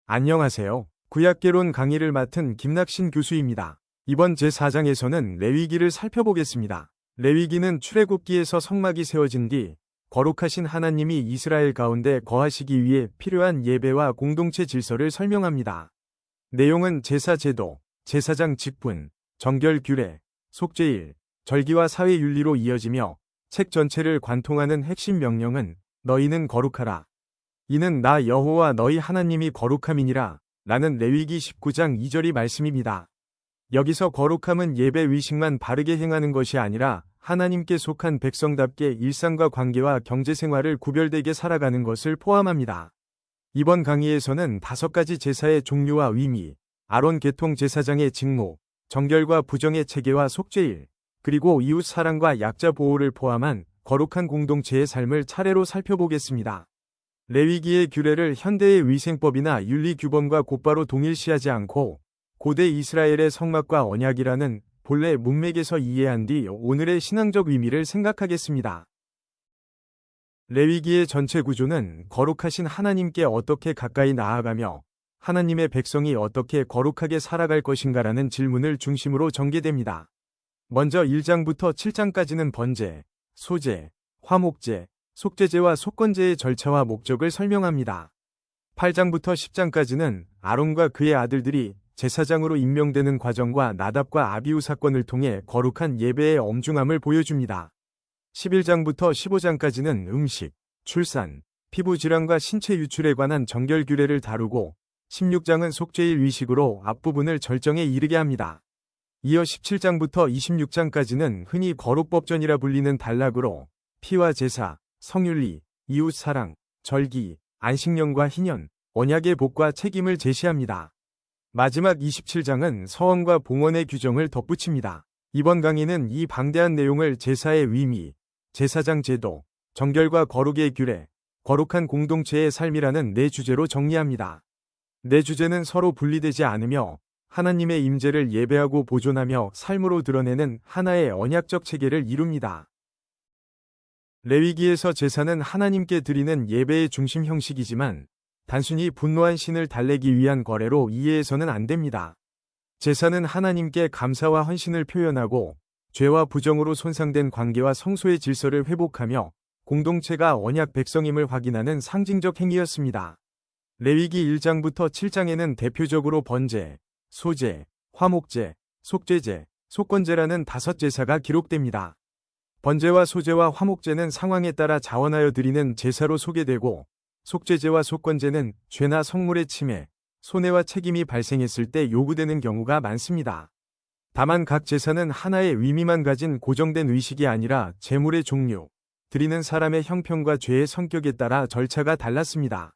안녕하세요. 구약개론 강의를 맡은 김낙신 교수입니다. 이번 제4장에서는 레위기를 살펴보겠습니다. 레위기는 출애굽기에서 성막이 세워진 뒤 거룩하신 하나님이 이스라엘 가운데 거하시기 위해 필요한 예배와 공동체 질서를 설명합니다. 내용은 제사 제도, 제사장 직분, 정결 규례, 속죄일, 절기와 사회윤리로 이어지며 책 전체를 관통하는 핵심 명령은 너희는 거룩하라. 이는 나 여호와 너희 하나님이 거룩함이니라 라는 레위기 19장 2절이 말씀입니다. 여기서 거룩함은 예배 의식만 바르게 행하는 것이 아니라 하나님께 속한 백성답게 일상과 관계와 경제생활을 구별되게 살아가는 것을 포함합니다. 이번 강의에서는 5가지 제사의 종류와 의미, 아론 계통 제사장의 직무, 정결과 부정의 체계와 속죄일, 그리고 이웃 사랑과 약자 보호를 포함한 거룩한 공동체의 삶을 차례로 살펴보겠습니다. 레위기의 규례를 현대의 위생법이나 윤리규범과 곧바로 동일시하지 않고 고대 이스라엘의 성막과 언약이라는 본래 문맥에서 이해한 뒤 오늘의 신앙적 의미를 생각하겠습니다. 레위기의 전체 구조는 거룩하신 하나님께 어떻게 가까이 나아가며 하나님의 백성이 어떻게 거룩하게 살아갈 것인가라는 질문을 중심으로 전개됩니다. 먼저 1장부터 7장까지는 번제, 소제, 화목제, 속죄제와 속건제의 절차와 목적을 설명합니다. 8장부터 10장까지는 아론과 그의 아들들이 제사장으로 임명되는 과정과 나답과 아비후 사건을 통해 거룩한 예배의 엄중함을 보여줍니다. 11장부터 15장까지는 음식, 출산, 피부 질환과 신체 유출에 관한 정결 규례를 다루고 16장은 속죄일 의식으로 앞부분을 절정에 이르게 합니다. 이어 17장부터 26장까지는 흔히 거룩법전이라 불리는 단락으로 피와 제사, 성윤리, 이웃 사랑, 절기, 안식년과 희년, 언약의 복과 책임을 제시합니다. 마지막 27장은 서원과 봉헌의 규정을 덧붙입니다. 이번 강의는 이 방대한 내용을 제사의 의미, 제사장 제도, 정결과 거룩의 규례, 거룩한 공동체의 삶이라는 4주제로 정리합니다. 4주제는 서로 분리되지 않으며 하나님의 임재를 예배하고 보존하며 삶으로 드러내는 하나의 언약적 체계를 이룹니다. 레위기에서 제사는 하나님께 드리는 예배의 중심 형식이지만 단순히 분노한 신을 달래기 위한 거래로 이해해서는 안 됩니다. 제사는 하나님께 감사와 헌신을 표현하고 죄와 부정으로 손상된 관계와 성소의 질서를 회복하며 공동체가 언약 백성임을 확인하는 상징적 행위였습니다. 레위기 1장부터 7장에는 대표적으로 번제, 소제, 화목제, 속죄제, 속건제라는 5제사가 기록됩니다. 번제와 소제와 화목제는 상황에 따라 자원하여 드리는 제사로 소개되고 속죄제와 속건제는 죄나 성물의 침해, 손해와 책임이 발생했을 때 요구되는 경우가 많습니다. 다만 각 제사는 하나의 의미만 가진 고정된 의식이 아니라 제물의 종류, 드리는 사람의 형편과 죄의 성격에 따라 절차가 달랐습니다.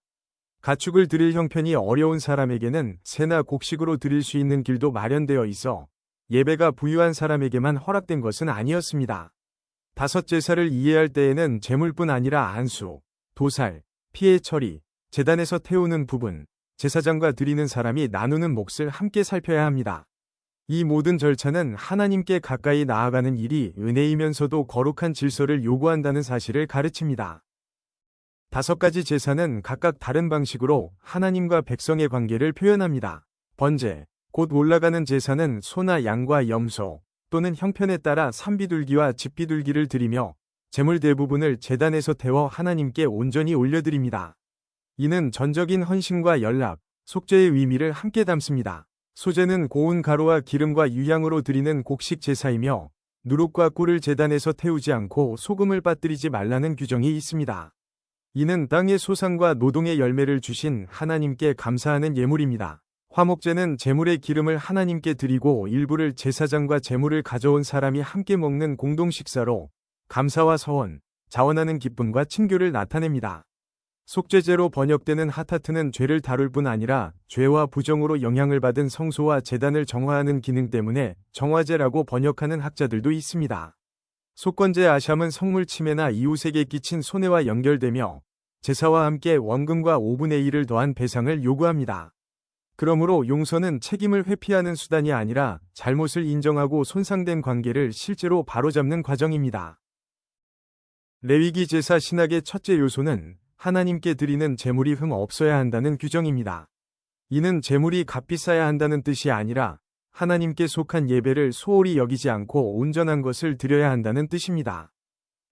가축을 드릴 형편이 어려운 사람에게는 새나 곡식으로 드릴 수 있는 길도 마련되어 있어 예배가 부유한 사람에게만 허락된 것은 아니었습니다. 5제사를 이해할 때에는 제물뿐 아니라 안수, 도살, 피해 처리, 제단에서 태우는 부분, 제사장과 드리는 사람이 나누는 몫을 함께 살펴야 합니다. 이 모든 절차는 하나님께 가까이 나아가는 일이 은혜이면서도 거룩한 질서를 요구한다는 사실을 가르칩니다. 5가지 제사는 각각 다른 방식으로 하나님과 백성의 관계를 표현합니다. 번제, 곧 올라가는 제사는 소나 양과 염소 또는 형편에 따라 산비둘기와 집비둘기를 드리며 제물 대부분을 제단에서 태워 하나님께 온전히 올려드립니다. 이는 전적인 헌신과 연락, 속죄의 의미를 함께 담습니다. 소제는 고운 가루와 기름과 유향으로 드리는 곡식 제사이며 누룩과 꿀을 제단에서 태우지 않고 소금을 빠뜨리지 말라는 규정이 있습니다. 이는 땅의 소산과 노동의 열매를 주신 하나님께 감사하는 예물입니다. 화목제는 제물의 기름을 하나님께 드리고 일부를 제사장과 제물을 가져온 사람이 함께 먹는 공동식사로 감사와 서원, 자원하는 기쁨과 친교를 나타냅니다. 속죄제로 번역되는 하타트는 죄를 다룰 뿐 아니라 죄와 부정으로 영향을 받은 성소와 제단을 정화하는 기능 때문에 정화제라고 번역하는 학자들도 있습니다. 속건제 아샴은 성물 침해나 이웃에게 끼친 손해와 연결되며 제사와 함께 원금과 5분의 1을 더한 배상을 요구합니다. 그러므로 용서는 책임을 회피하는 수단이 아니라 잘못을 인정하고 손상된 관계를 실제로 바로잡는 과정입니다. 레위기 제사 신학의 첫째 요소는 하나님께 드리는 제물이 흠 없어야 한다는 규정입니다. 이는 재물이 값비싸야 한다는 뜻이 아니라 하나님께 속한 예배를 소홀히 여기지 않고 온전한 것을 드려야 한다는 뜻입니다.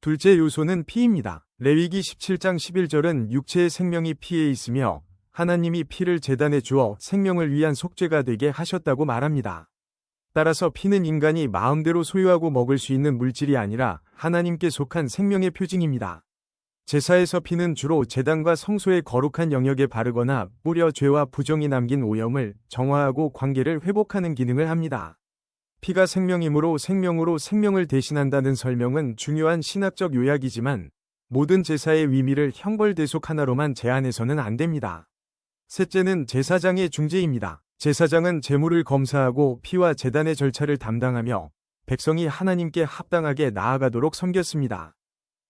둘째 요소는 피입니다. 레위기 17장 11절은 육체의 생명이 피에 있으며 하나님이 피를 제단에 주어 생명을 위한 속죄가 되게 하셨다고 말합니다. 따라서 피는 인간이 마음대로 소유하고 먹을 수 있는 물질이 아니라 하나님께 속한 생명의 표징입니다. 제사에서 피는 주로 제단과 성소의 거룩한 영역에 바르거나 뿌려 죄와 부정이 남긴 오염을 정화하고 관계를 회복하는 기능을 합니다. 피가 생명이므로 생명으로 생명을 대신한다는 설명은 중요한 신학적 요약이지만 모든 제사의 의미를 형벌대속 하나로만 제한해서는 안 됩니다. 셋째는 제사장의 중재입니다. 제사장은 제물을 검사하고 피와 제단의 절차를 담당하며 백성이 하나님께 합당하게 나아가도록 섬겼습니다.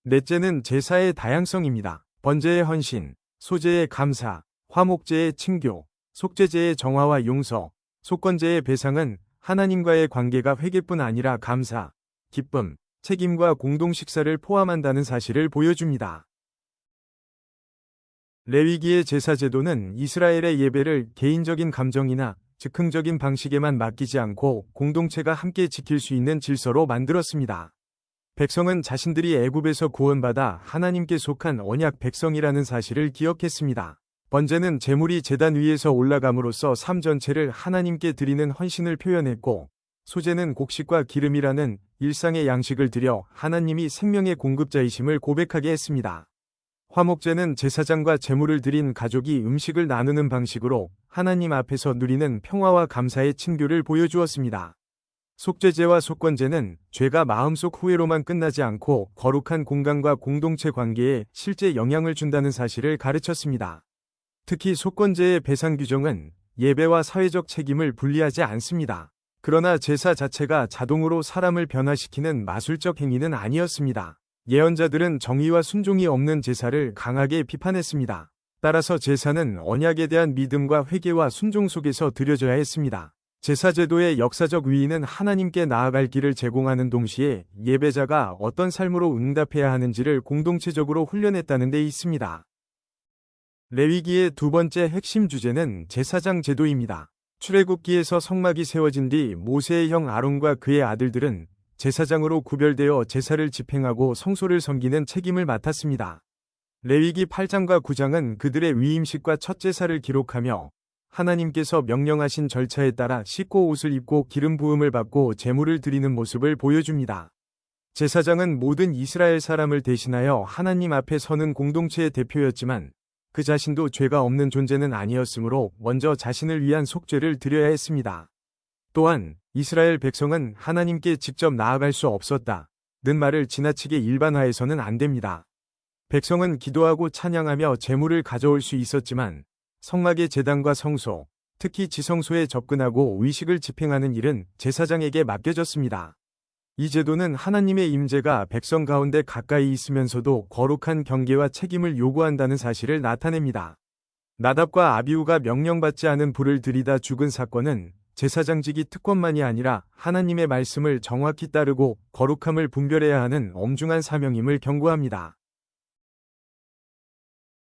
넷째는 제사의 다양성입니다. 번제의 헌신, 소제의 감사, 화목제의 층교, 속죄제의 정화와 용서, 속건제의 배상은 하나님과의 관계가 회개뿐 아니라 감사, 기쁨, 책임과 공동 식사를 포함한다는 사실을 보여줍니다. 레위기의 제사 제도는 이스라엘의 예배를 개인적인 감정이나 즉흥적인 방식에만 맡기지 않고 공동체가 함께 지킬 수 있는 질서로 만들었습니다. 백성은 자신들이 애굽에서 구원받아 하나님께 속한 언약 백성이라는 사실을 기억했습니다. 번제는 제물이 제단 위에서 올라감으로써 삶 전체를 하나님께 드리는 헌신을 표현했고, 소제는 곡식과 기름이라는 일상의 양식을 드려 하나님이 생명의 공급자이심을 고백하게 했습니다. 화목제는 제사장과 제물을 드린 가족이 음식을 나누는 방식으로 하나님 앞에서 누리는 평화와 감사의 층교를 보여주었습니다. 속죄제와 속건제는 죄가 마음속 후회로만 끝나지 않고 거룩한 공간과 공동체 관계에 실제 영향을 준다는 사실을 가르쳤습니다. 특히 속건제의 배상 규정은 예배와 사회적 책임을 분리하지 않습니다. 그러나 제사 자체가 자동으로 사람을 변화시키는 마술적 행위는 아니었습니다. 예언자들은 정의와 순종이 없는 제사를 강하게 비판했습니다. 따라서 제사는 언약에 대한 믿음과 회개와 순종 속에서 드려져야 했습니다. 제사 제도의 역사적 위인은 하나님께 나아갈 길을 제공하는 동시에 예배자가 어떤 삶으로 응답해야 하는지를 공동체적으로 훈련했다는 데 있습니다. 레위기의 두 번째 핵심 주제는 제사장 제도입니다. 출애굽기에서 성막이 세워진 뒤 모세의 형 아론과 그의 아들들은 제사장으로 구별되어 제사를 집행하고 성소를 섬기는 책임을 맡았습니다. 레위기 8장과 9장은 그들의 위임식과 첫 제사를 기록하며 하나님께서 명령하신 절차에 따라 씻고 옷을 입고 기름 부음을 받고 제물을 드리는 모습을 보여줍니다. 제사장은 모든 이스라엘 사람을 대신하여 하나님 앞에 서는 공동체의 대표였지만 그 자신도 죄가 없는 존재는 아니었으므로 먼저 자신을 위한 속죄를 드려야 했습니다. 또한 이스라엘 백성은 하나님께 직접 나아갈 수 없었다는 말을 지나치게 일반화해서는 안 됩니다. 백성은 기도하고 찬양하며 제물을 가져올 수 있었지만 성막의 제단과 성소, 특히 지성소에 접근하고 의식을 집행하는 일은 제사장에게 맡겨졌습니다. 이 제도는 하나님의 임재가 백성 가운데 가까이 있으면서도 거룩한 경계와 책임을 요구한다는 사실을 나타냅니다. 나답과 아비후가 명령받지 않은 불을 들이다 죽은 사건은 제사장직이 특권만이 아니라 하나님의 말씀을 정확히 따르고 거룩함을 분별해야 하는 엄중한 사명임을 경고합니다.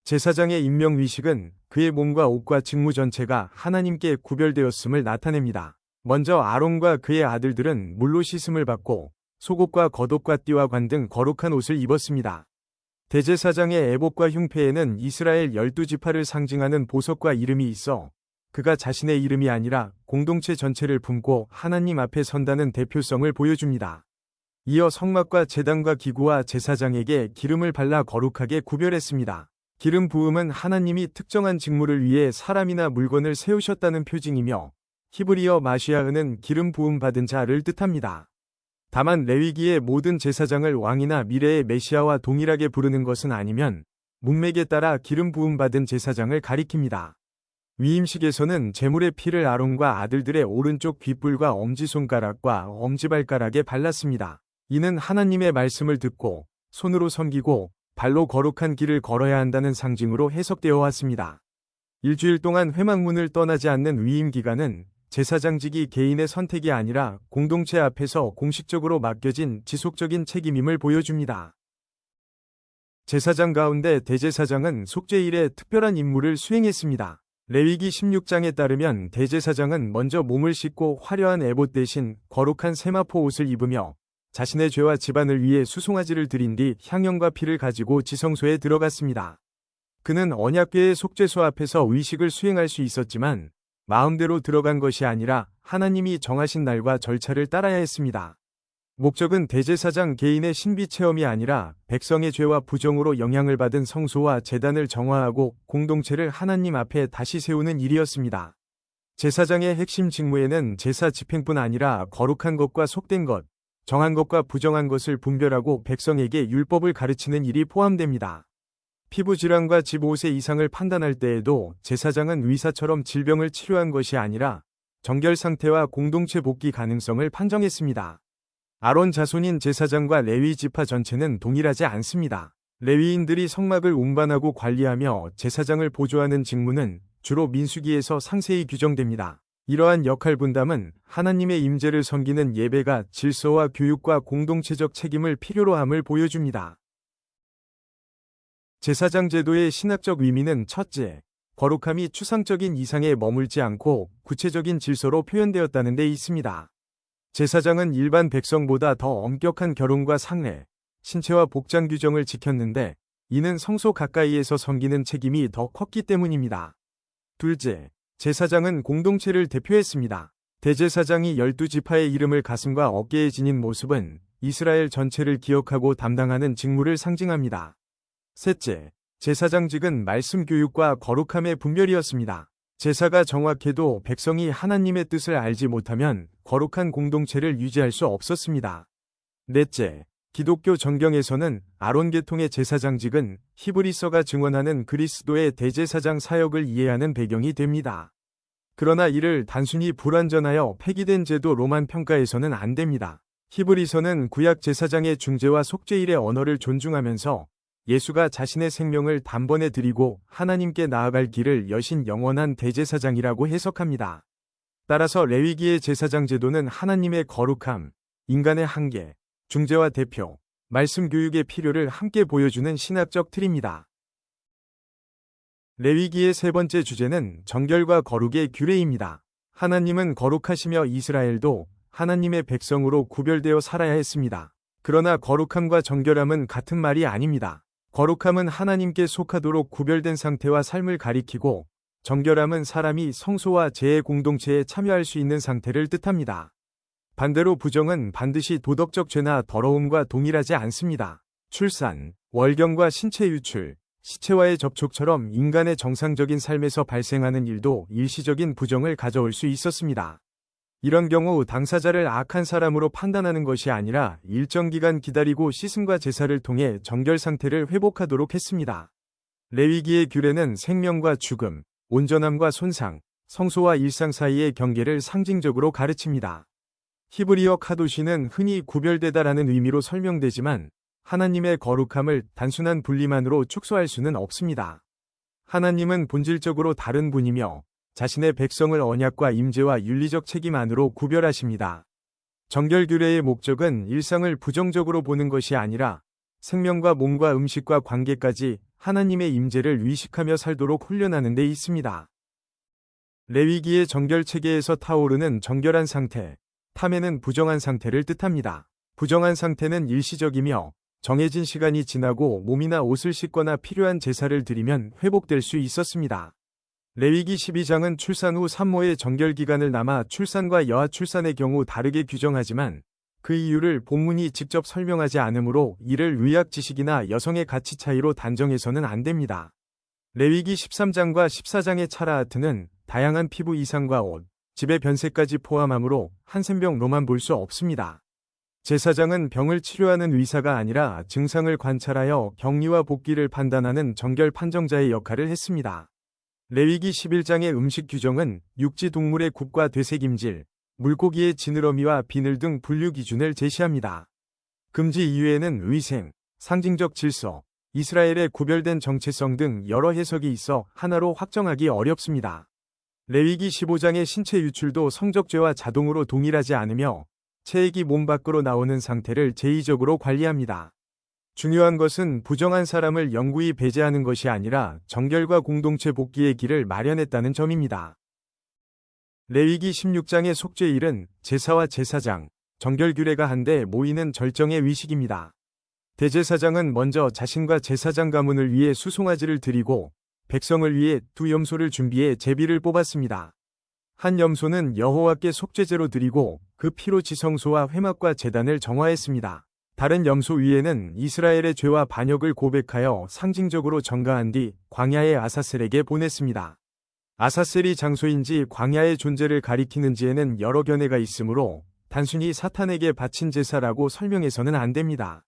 제사장의 임명의식은 그의 몸과 옷과 직무 전체가 하나님께 구별되었음을 나타냅니다. 먼저 아론과 그의 아들들은 물로 씻음을 받고 속옷과 겉옷과 띠와 관 등 거룩한 옷을 입었습니다. 대제사장의 에봇과 흉패에는 이스라엘 12지파를 상징하는 보석과 이름이 있어 그가 자신의 이름이 아니라 공동체 전체를 품고 하나님 앞에 선다는 대표성을 보여줍니다. 이어 성막과 제단과 기구와 제사장에게 기름을 발라 거룩하게 구별했습니다. 기름 부음은 하나님이 특정한 직무를 위해 사람이나 물건을 세우셨다는 표징이며 히브리어 마시아흐는 기름 부음 받은 자를 뜻합니다. 다만 레위기의 모든 제사장을 왕이나 미래의 메시아와 동일하게 부르는 것은 아니면 문맥에 따라 기름 부음 받은 제사장을 가리킵니다. 위임식에서는 제물의 피를 아론과 아들들의 오른쪽 귓불과 엄지손가락과 엄지발가락에 발랐습니다. 이는 하나님의 말씀을 듣고 손으로 섬기고 발로 거룩한 길을 걸어야 한다는 상징으로 해석되어 왔습니다. 일주일 동안 회막문을 떠나지 않는 위임 기간은 제사장직이 개인의 선택이 아니라 공동체 앞에서 공식적으로 맡겨진 지속적인 책임임을 보여줍니다. 제사장 가운데 대제사장은 속죄일에 특별한 임무를 수행했습니다. 레위기 16장에 따르면 대제사장은 먼저 몸을 씻고 화려한 에봇 대신 거룩한 세마포 옷을 입으며 자신의 죄와 집안을 위해 수송아지를 드린 뒤 향연과 피를 가지고 지성소에 들어갔습니다. 그는 언약궤의 속죄소 앞에서 의식을 수행할 수 있었지만 마음대로 들어간 것이 아니라 하나님이 정하신 날과 절차를 따라야 했습니다. 목적은 대제사장 개인의 신비 체험이 아니라 백성의 죄와 부정으로 영향을 받은 성소와 제단을 정화하고 공동체를 하나님 앞에 다시 세우는 일이었습니다. 제사장의 핵심 직무에는 제사 집행뿐 아니라 거룩한 것과 속된 것, 정한 것과 부정한 것을 분별하고 백성에게 율법을 가르치는 일이 포함됩니다. 피부 질환과 집 5세 이상을 판단할 때에도 제사장은 의사처럼 질병을 치료한 것이 아니라 정결 상태와 공동체 복귀 가능성을 판정했습니다. 아론 자손인 제사장과 레위 지파 전체는 동일하지 않습니다. 레위인들이 성막을 운반하고 관리하며 제사장을 보조하는 직무는 주로 민수기에서 상세히 규정됩니다. 이러한 역할 분담은 하나님의 임재를 섬기는 예배가 질서와 교육과 공동체적 책임을 필요로 함을 보여줍니다. 제사장 제도의 신학적 의미는 첫째, 거룩함이 추상적인 이상에 머물지 않고 구체적인 질서로 표현되었다는 데 있습니다. 제사장은 일반 백성보다 더 엄격한 결혼과 상례, 신체와 복장 규정을 지켰는데 이는 성소 가까이에서 섬기는 책임이 더 컸기 때문입니다. 둘째, 제사장은 공동체를 대표했습니다. 대제사장이 12지파의 이름을 가슴과 어깨에 지닌 모습은 이스라엘 전체를 기억하고 담당하는 직무를 상징합니다. 셋째, 제사장직은 말씀 교육과 거룩함의 분별이었습니다. 제사가 정확해도 백성이 하나님의 뜻을 알지 못하면 거룩한 공동체를 유지할 수 없었습니다. 넷째, 기독교 정경에서는 아론 계통의 제사장직은 히브리서가 증언하는 그리스도의 대제사장 사역을 이해하는 배경이 됩니다. 그러나 이를 단순히 불완전하여 폐기된 제도로만 평가해서는 안 됩니다. 히브리서는 구약 제사장의 중재와 속죄일의 언어를 존중하면서 예수가 자신의 생명을 단번에 드리고 하나님께 나아갈 길을 여신 영원한 대제사장이라고 해석합니다. 따라서 레위기의 제사장 제도는 하나님의 거룩함, 인간의 한계, 중재와 대표, 말씀 교육의 필요를 함께 보여주는 신학적 틀입니다. 레위기의 세 번째 주제는 정결과 거룩의 규례입니다. 하나님은 거룩하시며 이스라엘도 하나님의 백성으로 구별되어 살아야 했습니다. 그러나 거룩함과 정결함은 같은 말이 아닙니다. 거룩함은 하나님께 속하도록 구별된 상태와 삶을 가리키고 정결함은 사람이 성소와 재해 공동체에 참여할 수 있는 상태를 뜻합니다. 반대로 부정은 반드시 도덕적 죄나 더러움과 동일하지 않습니다. 출산, 월경과 신체 유출, 시체와의 접촉처럼 인간의 정상적인 삶에서 발생하는 일도 일시적인 부정을 가져올 수 있었습니다. 이런 경우 당사자를 악한 사람으로 판단하는 것이 아니라 일정 기간 기다리고 씻음과 제사를 통해 정결 상태를 회복하도록 했습니다. 레위기의 규례는 생명과 죽음, 온전함과 손상, 성소와 일상 사이의 경계를 상징적으로 가르칩니다. 히브리어 카도시는 흔히 구별되다라는 의미로 설명되지만 하나님의 거룩함을 단순한 분리만으로 축소할 수는 없습니다. 하나님은 본질적으로 다른 분이며 자신의 백성을 언약과 임재와 윤리적 책임 안으로 구별하십니다. 정결 규례의 목적은 일상을 부정적으로 보는 것이 아니라 생명과 몸과 음식과 관계까지 하나님의 임재를 의식하며 살도록 훈련하는 데 있습니다. 레위기의 정결 체계에서 타오르는 정결한 상태, 탐에는 부정한 상태를 뜻합니다. 부정한 상태는 일시적이며 정해진 시간이 지나고 몸이나 옷을 씻거나 필요한 제사를 드리면 회복될 수 있었습니다. 레위기 12장은 출산 후 산모의 정결 기간을 남아 출산과 여아 출산의 경우 다르게 규정하지만 그 이유를 본문이 직접 설명하지 않으므로 이를 의학 지식이나 여성의 가치 차이로 단정해서는 안 됩니다. 레위기 13장과 14장의 차라하트는 다양한 피부 이상과 옷, 집의 변세까지 포함하므로 한센병로만 볼 수 없습니다. 제사장은 병을 치료하는 의사가 아니라 증상을 관찰하여 격리와 복귀를 판단하는 정결 판정자의 역할을 했습니다. 레위기 11장의 음식 규정은 육지 동물의 굽과 되새김질, 물고기의 지느러미와 비늘 등 분류 기준을 제시합니다. 금지 이외에는 위생, 상징적 질서, 이스라엘의 구별된 정체성 등 여러 해석이 있어 하나로 확정하기 어렵습니다. 레위기 15장의 신체 유출도 성적죄와 자동으로 동일하지 않으며 체액이 몸 밖으로 나오는 상태를 제의적으로 관리합니다. 중요한 것은 부정한 사람을 영구히 배제하는 것이 아니라 정결과 공동체 복귀의 길을 마련했다는 점입니다. 레위기 16장의 속죄일은 제사와 제사장, 정결규례가 한데 모이는 절정의 위식입니다. 대제사장은 먼저 자신과 제사장 가문을 위해 수송아지를 드리고 백성을 위해 두 염소를 준비해 제비를 뽑았습니다. 한 염소는 여호와께 속죄제로 드리고 그 피로 지성소와 회막과 제단을 정화했습니다. 다른 염소 위에는 이스라엘의 죄와 반역을 고백하여 상징적으로 전가한 뒤 광야의 아사셀에게 보냈습니다. 아사셀이 장소인지 광야의 존재를 가리키는지에는 여러 견해가 있으므로 단순히 사탄에게 바친 제사라고 설명해서는 안 됩니다.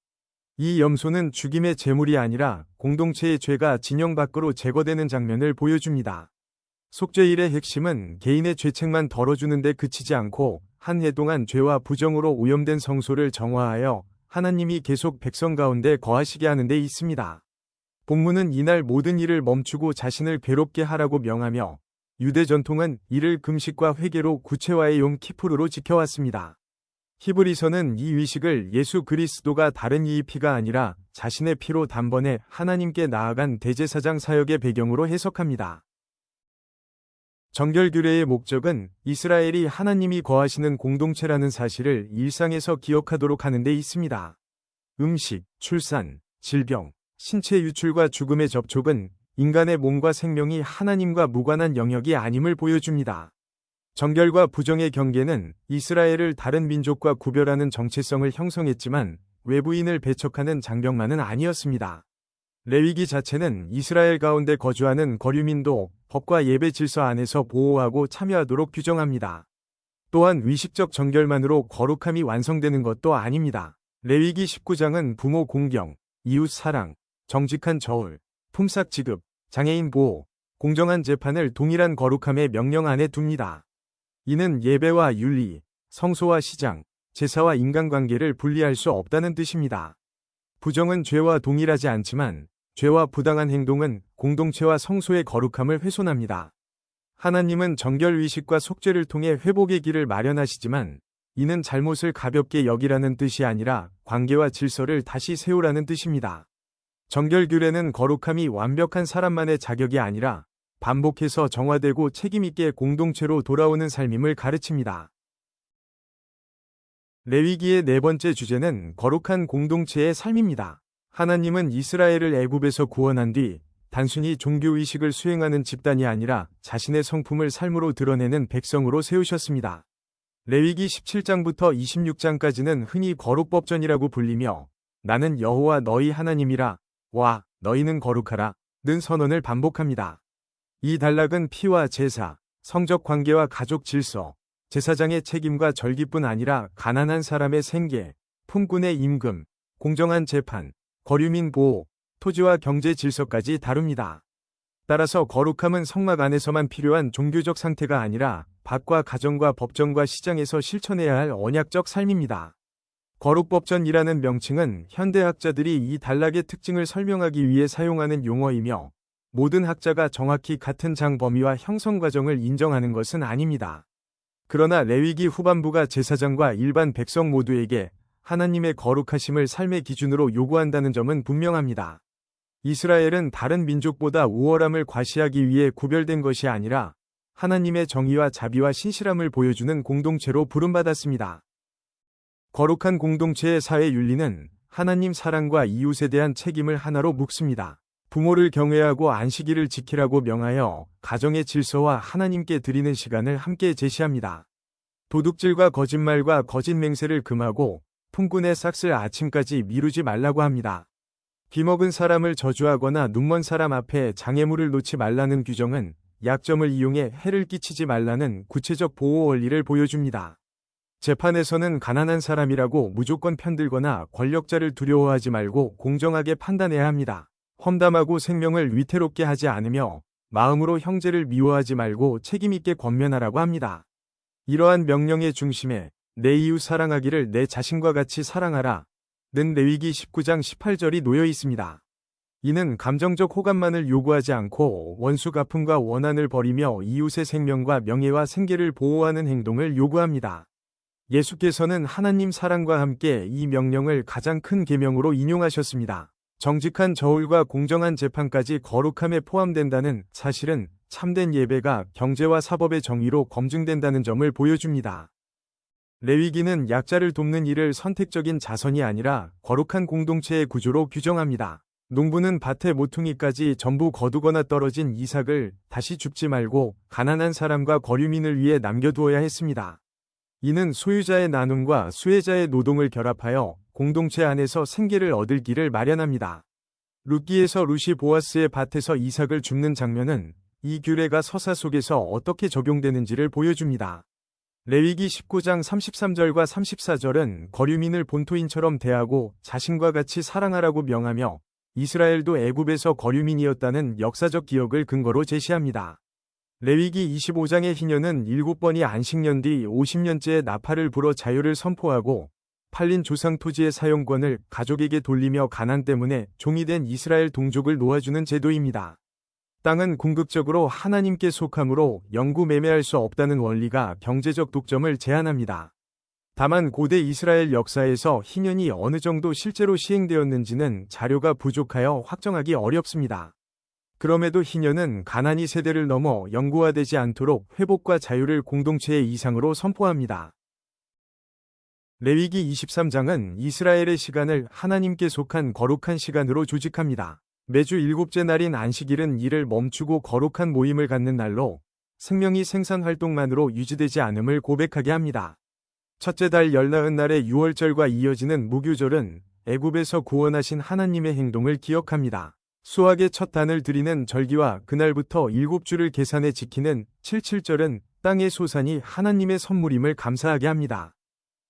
이 염소는 죽임의 제물이 아니라 공동체의 죄가 진영 밖으로 제거되는 장면을 보여줍니다. 속죄일의 핵심은 개인의 죄책만 덜어주는 데 그치지 않고 한 해 동안 죄와 부정으로 오염된 성소를 정화하여 하나님이 계속 백성 가운데 거하시게 하는 데 있습니다. 본문은 이날 모든 일을 멈추고 자신을 괴롭게 하라고 명하며 유대 전통은 이를 금식과 회개로 구체화의 욤 키푸르로 지켜왔습니다. 히브리서는 이 위식을 예수 그리스도가 다른 이의 피가 아니라 자신의 피로 단번에 하나님께 나아간 대제사장 사역의 배경으로 해석합니다. 정결규례의 목적은 이스라엘이 하나님이 거하시는 공동체라는 사실을 일상에서 기억하도록 하는 데 있습니다. 음식, 출산, 질병, 신체 유출과 죽음의 접촉은 인간의 몸과 생명이 하나님과 무관한 영역이 아님을 보여줍니다. 정결과 부정의 경계는 이스라엘을 다른 민족과 구별하는 정체성을 형성했지만 외부인을 배척하는 장벽만은 아니었습니다. 레위기 자체는 이스라엘 가운데 거주하는 거류민도 법과 예배 질서 안에서 보호하고 참여하도록 규정합니다. 또한 위식적 정결만으로 거룩함이 완성되는 것도 아닙니다. 레위기 19장은 부모 공경, 이웃 사랑, 정직한 저울, 품삯 지급, 장애인 보호, 공정한 재판을 동일한 거룩함의 명령 안에 둡니다. 이는 예배와 윤리, 성소와 시장, 제사와 인간관계를 분리할 수 없다는 뜻입니다. 부정은 죄와 동일하지 않지만 죄와 부당한 행동은 공동체와 성소의 거룩함을 훼손합니다. 하나님은 정결의식과 속죄를 통해 회복의 길을 마련하시지만 이는 잘못을 가볍게 여기라는 뜻이 아니라 관계와 질서를 다시 세우라는 뜻입니다. 정결규례는 거룩함이 완벽한 사람만의 자격이 아니라 반복해서 정화되고 책임있게 공동체로 돌아오는 삶임을 가르칩니다. 레위기의 네 번째 주제는 거룩한 공동체의 삶입니다. 하나님은 이스라엘을 애굽에서 구원한 뒤 단순히 종교의식을 수행하는 집단이 아니라 자신의 성품을 삶으로 드러내는 백성으로 세우셨습니다. 레위기 17장부터 26장까지는 흔히 거룩법전이라고 불리며 나는 여호와 너희 하나님이라 와 너희는 거룩하라 는 선언을 반복합니다. 이 단락은 피와 제사, 성적 관계와 가족 질서, 제사장의 책임과 절기뿐 아니라 가난한 사람의 생계, 품꾼의 임금, 공정한 재판, 거류민 보호, 토지와 경제 질서까지 다룹니다. 따라서 거룩함은 성막 안에서만 필요한 종교적 상태가 아니라 밖과 가정과 법정과 시장에서 실천해야 할 언약적 삶입니다. 거룩법전이라는 명칭은 현대학자들이 이 단락의 특징을 설명하기 위해 사용하는 용어이며 모든 학자가 정확히 같은 장 범위와 형성 과정을 인정하는 것은 아닙니다. 그러나 레위기 후반부가 제사장과 일반 백성 모두에게 하나님의 거룩하심을 삶의 기준으로 요구한다는 점은 분명합니다. 이스라엘은 다른 민족보다 우월함을 과시하기 위해 구별된 것이 아니라 하나님의 정의와 자비와 신실함을 보여주는 공동체로 부름받았습니다. 거룩한 공동체의 사회 윤리는 하나님 사랑과 이웃에 대한 책임을 하나로 묶습니다. 부모를 경외하고 안식일을 지키라고 명하여 가정의 질서와 하나님께 드리는 시간을 함께 제시합니다. 도둑질과 거짓말과 거짓 맹세를 금하고 품꾼의 싹쓸 아침까지 미루지 말라고 합니다. 귀먹은 사람을 저주하거나 눈먼 사람 앞에 장애물을 놓지 말라는 규정은 약점을 이용해 해를 끼치지 말라는 구체적 보호 원리를 보여줍니다. 재판에서는 가난한 사람이라고 무조건 편들거나 권력자를 두려워하지 말고 공정하게 판단해야 합니다. 험담하고 생명을 위태롭게 하지 않으며 마음으로 형제를 미워하지 말고 책임있게 권면하라고 합니다. 이러한 명령의 중심에 내 이웃 사랑하기를 내 자신과 같이 사랑하라 는 레위기 19장 18절이 놓여 있습니다. 이는 감정적 호감만을 요구하지 않고 원수 갚음과 원한을 버리며 이웃의 생명과 명예와 생계를 보호하는 행동을 요구합니다. 예수께서는 하나님 사랑과 함께 이 명령을 가장 큰 계명으로 인용하셨습니다. 정직한 저울과 공정한 재판까지 거룩함에 포함된다는 사실은 참된 예배가 경제와 사법의 정의로 검증된다는 점을 보여줍니다. 레위기는 약자를 돕는 일을 선택적인 자선이 아니라 거룩한 공동체의 구조로 규정합니다. 농부는 밭의 모퉁이까지 전부 거두거나 떨어진 이삭을 다시 줍지 말고 가난한 사람과 거류민을 위해 남겨두어야 했습니다. 이는 소유자의 나눔과 수혜자의 노동을 결합하여 공동체 안에서 생계를 얻을 길을 마련합니다. 룻기에서 룻이 보아스의 밭에서 이삭을 줍는 장면은 이 규례가 서사 속에서 어떻게 적용되는지를 보여줍니다. 레위기 19장 33절과 34절은 거류민을 본토인처럼 대하고 자신과 같이 사랑하라고 명하며 이스라엘도 애굽에서 거류민이었다는 역사적 기억을 근거로 제시합니다. 레위기 25장의 희년은 7번이 안식년 뒤 50년째의 나팔을 불어 자유를 선포하고 팔린 조상 토지의 사용권을 가족에게 돌리며 가난 때문에 종이 된 이스라엘 동족을 놓아주는 제도입니다. 땅은 궁극적으로 하나님께 속함으로 영구 매매할 수 없다는 원리가 경제적 독점을 제한합니다. 다만 고대 이스라엘 역사에서 희년이 어느 정도 실제로 시행되었는지는 자료가 부족하여 확정하기 어렵습니다. 그럼에도 희년은 가난이 세대를 넘어 영구화되지 않도록 회복과 자유를 공동체의 이상으로 선포합니다. 레위기 23장은 이스라엘의 시간을 하나님께 속한 거룩한 시간으로 조직합니다. 매주 7째 날인 안식일은 일을 멈추고 거룩한 모임을 갖는 날로 생명이 생산 활동만으로 유지되지 않음을 고백하게 합니다. 첫째 달 14날의 유월절과 이어지는 무교절은 애굽에서 구원하신 하나님의 행동을 기억합니다. 수확의 첫 단을 드리는 절기와 그날부터 7주를 계산해 지키는 77절은 땅의 소산이 하나님의 선물임을 감사하게 합니다.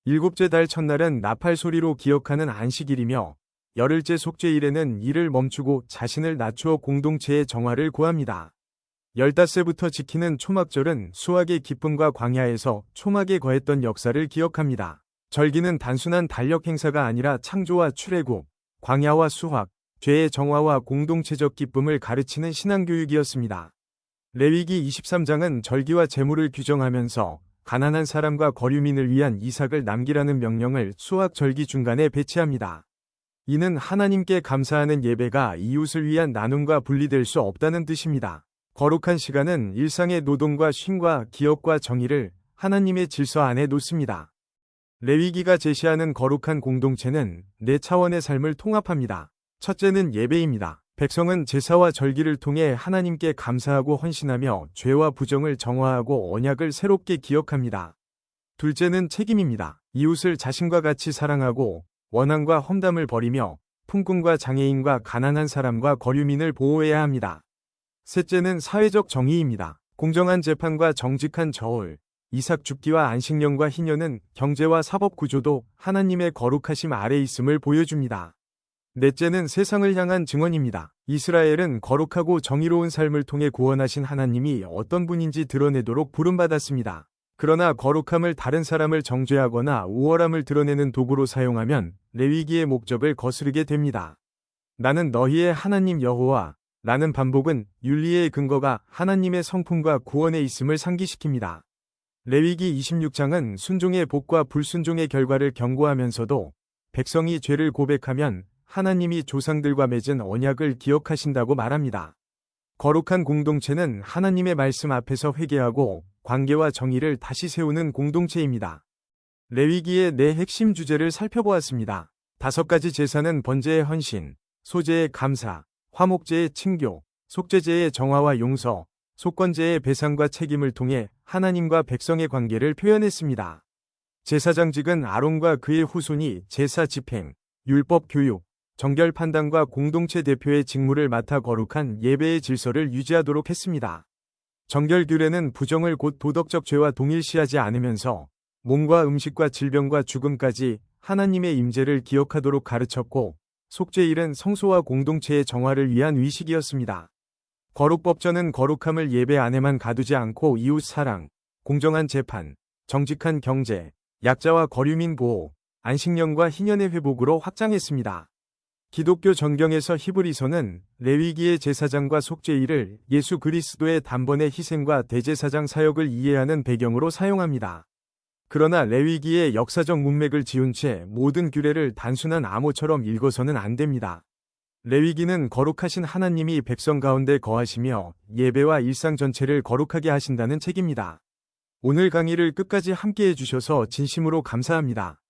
7째 달 첫날은 나팔 소리로 기억하는 안식일이며 열흘째 속죄일에는 일을 멈추고 자신을 낮추어 공동체의 정화를 구합니다. 15세부터 지키는 초막절은 수확의 기쁨과 광야에서 초막에 거했던 역사를 기억합니다. 절기는 단순한 달력 행사가 아니라 창조와 출애굽, 광야와 수확, 죄의 정화와 공동체적 기쁨을 가르치는 신앙교육이었습니다. 레위기 23장은 절기와 제물을 규정하면서 가난한 사람과 거류민을 위한 이삭을 남기라는 명령을 수확 절기 중간에 배치합니다. 이는 하나님께 감사하는 예배가 이웃을 위한 나눔과 분리될 수 없다는 뜻입니다. 거룩한 시간은 일상의 노동과 쉼과 기업과 정의를 하나님의 질서 안에 놓습니다. 레위기가 제시하는 거룩한 공동체는 네 차원의 삶을 통합합니다. 첫째는 예배입니다. 백성은 제사와 절기를 통해 하나님께 감사하고 헌신하며 죄와 부정을 정화하고 언약을 새롭게 기억합니다. 둘째는 책임입니다. 이웃을 자신과 같이 사랑하고 원한과 험담을 버리며 품꾼과 장애인과 가난한 사람과 거류민을 보호해야 합니다. 셋째는 사회적 정의입니다. 공정한 재판과 정직한 저울, 이삭 줍기와 안식년과 희년은 경제와 사법 구조도 하나님의 거룩하심 아래 있음을 보여줍니다. 넷째는 세상을 향한 증언입니다. 이스라엘은 거룩하고 정의로운 삶을 통해 구원하신 하나님이 어떤 분인지 드러내도록 부름받았습니다. 그러나 거룩함을 다른 사람을 정죄하거나 우월함을 드러내는 도구로 사용하면 레위기의 목적을 거스르게 됩니다. 나는 너희의 하나님 여호와, 라는 반복은 윤리의 근거가 하나님의 성품과 구원에 있음을 상기시킵니다. 레위기 26장은 순종의 복과 불순종의 결과를 경고하면서도 백성이 죄를 고백하면 하나님이 조상들과 맺은 언약을 기억하신다고 말합니다. 거룩한 공동체는 하나님의 말씀 앞에서 회개하고 관계와 정의를 다시 세우는 공동체입니다. 레위기의 네 핵심 주제를 살펴보았습니다. 5가지 제사는 번제의 헌신, 소제의 감사, 화목제의 칭교, 속죄제의 정화와 용서, 속건제의 배상과 책임을 통해 하나님과 백성의 관계를 표현했습니다. 제사장직은 아론과 그의 후손이 제사 집행, 율법 교육, 정결 판단과 공동체 대표의 직무를 맡아 거룩한 예배의 질서를 유지하도록 했습니다. 정결 규례는 부정을 곧 도덕적 죄와 동일시하지 않으면서 몸과 음식과 질병과 죽음까지 하나님의 임재를 기억하도록 가르쳤고, 속죄일은 성소와 공동체의 정화를 위한 의식이었습니다. 거룩법전은 거룩함을 예배 안에만 가두지 않고 이웃 사랑, 공정한 재판, 정직한 경제, 약자와 거류민 보호, 안식년과 희년의 회복으로 확장했습니다. 기독교 전경에서 히브리서는 레위기의 제사장과 속죄일을 예수 그리스도의 단번의 희생과 대제사장 사역을 이해하는 배경으로 사용합니다. 그러나 레위기의 역사적 문맥을 지운 채 모든 규례를 단순한 암호처럼 읽어서는 안 됩니다. 레위기는 거룩하신 하나님이 백성 가운데 거하시며 예배와 일상 전체를 거룩하게 하신다는 책입니다. 오늘 강의를 끝까지 함께 해주셔서 진심으로 감사합니다.